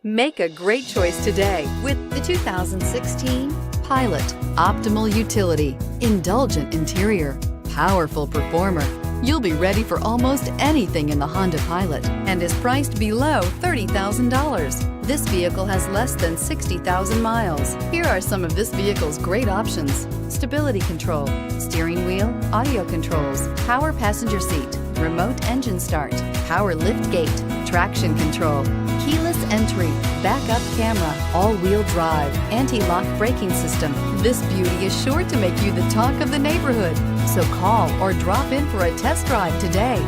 Make a great choice today with the 2016 Pilot. Optimal utility, indulgent interior, powerful performer. You'll be ready for almost anything in the Honda Pilot and is priced below $30,000. This vehicle has less than 60,000 miles. Here are some of this vehicle's great options: stability control, steering wheel audio controls, power passenger seat, remote engine start, power lift gate, traction control, keyless entry, backup camera, all-wheel drive, anti-lock braking system. This beauty is sure to make you the talk of the neighborhood. So call or drop in for a test drive today.